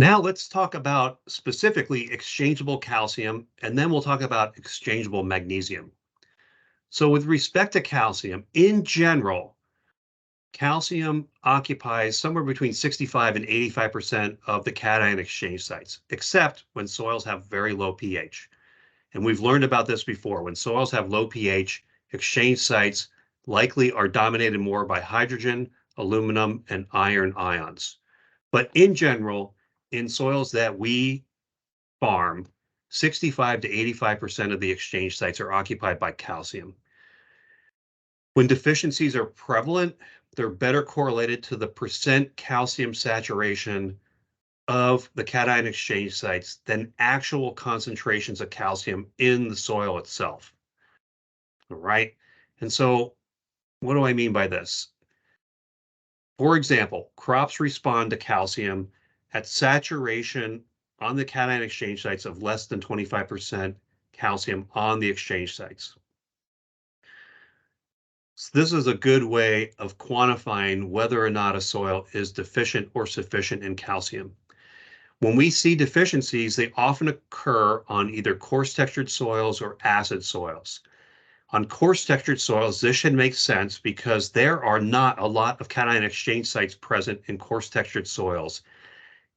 Now let's talk about specifically exchangeable calcium, and then we'll talk about exchangeable magnesium. So with respect to calcium, in general, calcium occupies somewhere between 65 and 85% of the cation exchange sites, except when soils have very low pH. And we've learned about this before. When soils have low pH, exchange sites likely are dominated more by hydrogen, aluminum, and iron ions. But in general, in soils that we farm, 65 to 85% of the exchange sites are occupied by calcium. When deficiencies are prevalent, they're better correlated to the percent calcium saturation of the cation exchange sites than actual concentrations of calcium in the soil itself. All right. And so what do I mean by this? For example, crops respond to calcium at saturation on the cation exchange sites of less than 25% calcium on the exchange sites. So this is a good way of quantifying whether or not a soil is deficient or sufficient in calcium. When we see deficiencies, they often occur on either coarse textured soils or acid soils. On coarse textured soils, this should make sense because there are not a lot of cation exchange sites present in coarse textured soils.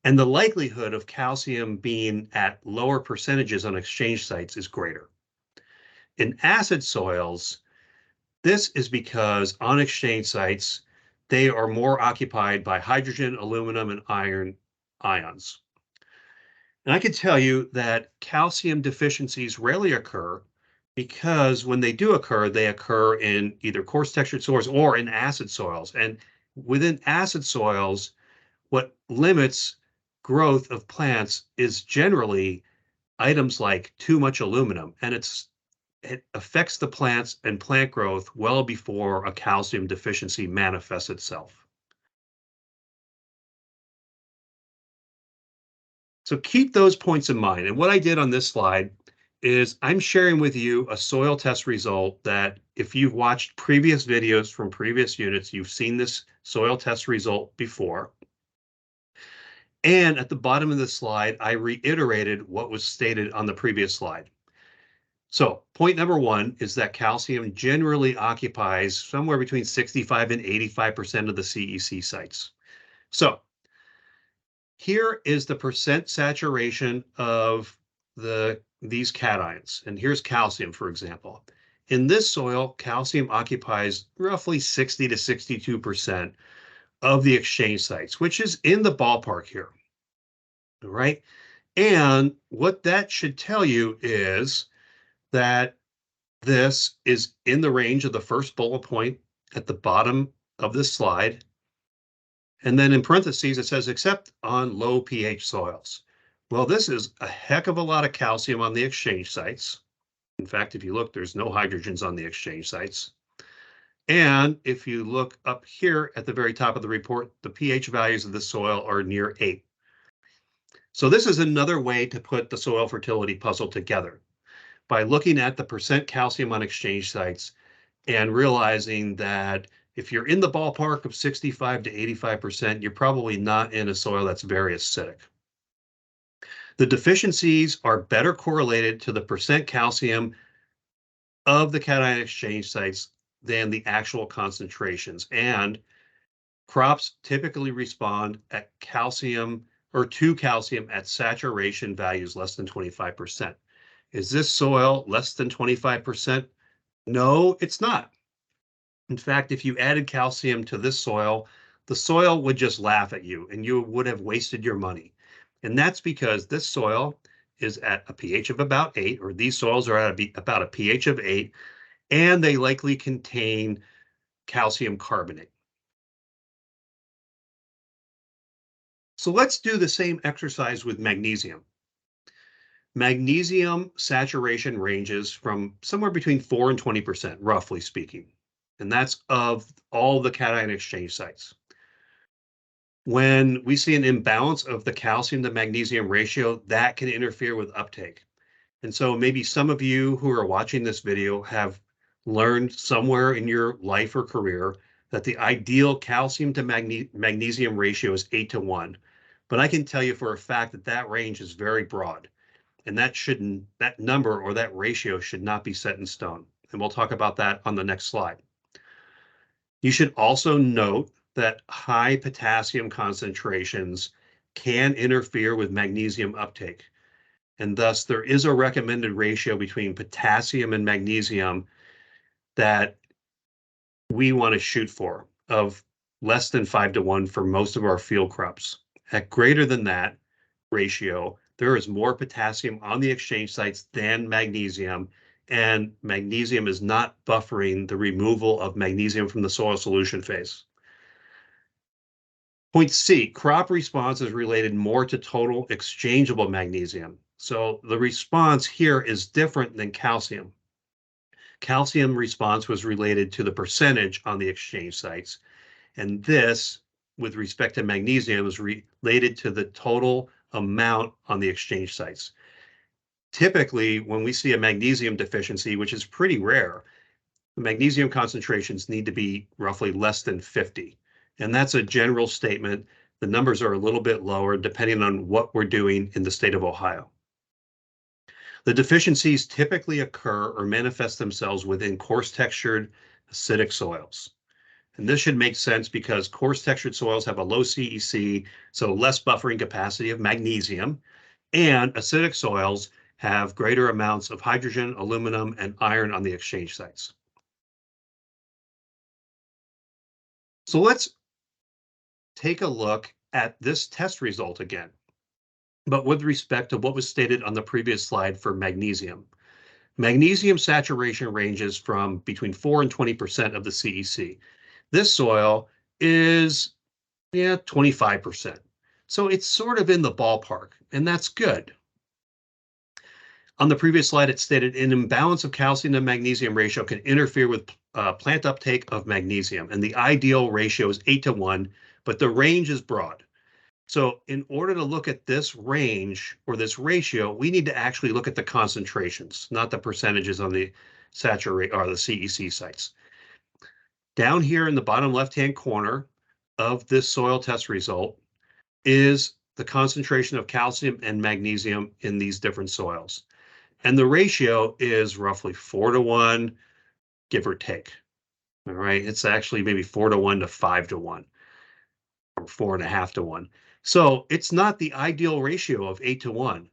And the likelihood of calcium being at lower percentages on exchange sites is greater. In acid soils, this is because on exchange sites, they are more occupied by hydrogen, aluminum, and iron ions. And I can tell you that calcium deficiencies rarely occur because when they do occur, they occur in either coarse textured soils or in acid soils. And within acid soils, what limits growth of plants is generally items like too much aluminum, and it affects the plants and plant growth well before a calcium deficiency manifests itself. So keep those points in mind. And what I did on this slide is I'm sharing with you a soil test result that if you've watched previous videos from previous units, you've seen this soil test result before. And at the bottom of the slide, I reiterated what was stated on the previous slide. So point number one is that calcium generally occupies somewhere between 65 and 85% of the CEC sites. So here is the percent saturation of these cations. And here's calcium, for example. In this soil, calcium occupies roughly 60 to 62% of the exchange sites, which is in the ballpark here. All right. And what that should tell you is that this is in the range of the first bullet point at the bottom of this slide. And then in parentheses, it says, except on low pH soils. Well, this is a heck of a lot of calcium on the exchange sites. In fact, if you look, there's no hydrogens on the exchange sites. And if you look up here at the very top of the report, the pH values of the soil are near 8. So this is another way to put the soil fertility puzzle together by looking at the percent calcium on exchange sites and realizing that if you're in the ballpark of 65 to 85%, you're probably not in a soil that's very acidic. The deficiencies are better correlated to the percent calcium of the cation exchange sites than the actual concentrations. And crops typically respond at calcium or to calcium at saturation values less than 25%. Is this soil less than 25%? No, it's not. In fact, if you added calcium to this soil, the soil would just laugh at you and you would have wasted your money. And that's because this soil is at a pH of about 8, or these soils are at about a pH of 8, and they likely contain calcium carbonate. So let's do the same exercise with magnesium. Magnesium saturation ranges from somewhere between 4 and 20%, roughly speaking. And that's of all the cation exchange sites. When we see an imbalance of the calcium to magnesium ratio, that can interfere with uptake. And so maybe some of you who are watching this video have learned somewhere in your life or career that the ideal calcium to magnesium ratio is 8 to 1. but I can tell you for a fact that that range is very broad, and that number or that ratio should not be set in stone. And we'll talk about that on the next slide. You should also note that high potassium concentrations can interfere with magnesium uptake. And thus, there is a recommended ratio between potassium and magnesium that we want to shoot for of less than 5-to-1 for most of our field crops. At greater than that ratio, there is more potassium on the exchange sites than magnesium, and magnesium is not buffering the removal of magnesium from the soil solution phase. Point C, crop response is related more to total exchangeable magnesium. So the response here is different than calcium. Calcium response was related to the percentage on the exchange sites, and this, with respect to magnesium, is related to the total amount on the exchange sites. Typically, when we see a magnesium deficiency, which is pretty rare, the magnesium concentrations need to be roughly less than 50. And that's a general statement. The numbers are a little bit lower depending on what we're doing in the state of Ohio. The deficiencies typically occur or manifest themselves within coarse textured acidic soils. And this should make sense because coarse textured soils have a low CEC, so less buffering capacity of magnesium, and acidic soils have greater amounts of hydrogen, aluminum, and iron on the exchange sites. So let's take a look at this test result again, but with respect to what was stated on the previous slide for magnesium. Magnesium saturation ranges from between 4 and 20% of the CEC. This soil is 25%. So it's sort of in the ballpark, and that's good. On the previous slide, it stated an imbalance of calcium to magnesium ratio can interfere with plant uptake of magnesium, and the ideal ratio is 8-to-1, but the range is broad. So in order to look at this range or this ratio, we need to actually look at the concentrations, not the percentages on the saturate or the CEC sites. Down here in the bottom left-hand corner of this soil test result is the concentration of calcium and magnesium in these different soils. And the ratio is roughly 4-to-1, give or take. All right, it's actually maybe 4-to-1 to 5-to-1, or 4.5-to-1. So it's not the ideal ratio of 8-to-1,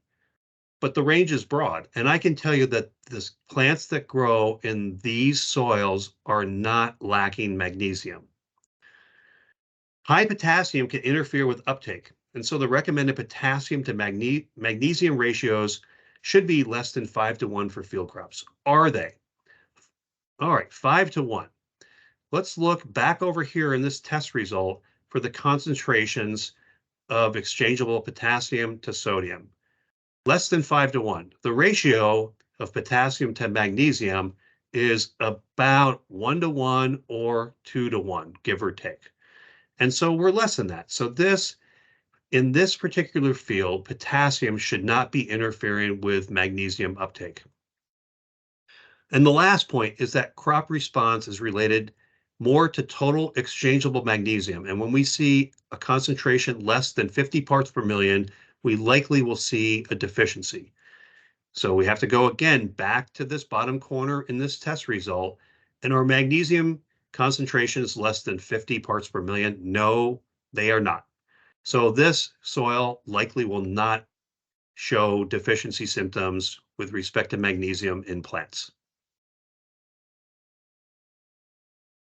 but the range is broad. And I can tell you that the plants that grow in these soils are not lacking magnesium. High potassium can interfere with uptake. And so the recommended potassium to magnesium ratios should be less than 5-to-1 for field crops. Are they? All right, 5-to-1. Let's look back over here in this test result for the concentrations of exchangeable potassium to sodium. Less than 5-to-1. The ratio of potassium to magnesium is about 1-to-1 or 2-to-1, give or take. And so we're less than that. So in this particular field, potassium should not be interfering with magnesium uptake. And the last point is that crop response is related more to total exchangeable magnesium. And when we see a concentration less than 50 parts per million, we likely will see a deficiency. So we have to go again back to this bottom corner in this test result, and our magnesium concentration is less than 50 parts per million. No, they are not. So this soil likely will not show deficiency symptoms with respect to magnesium in plants.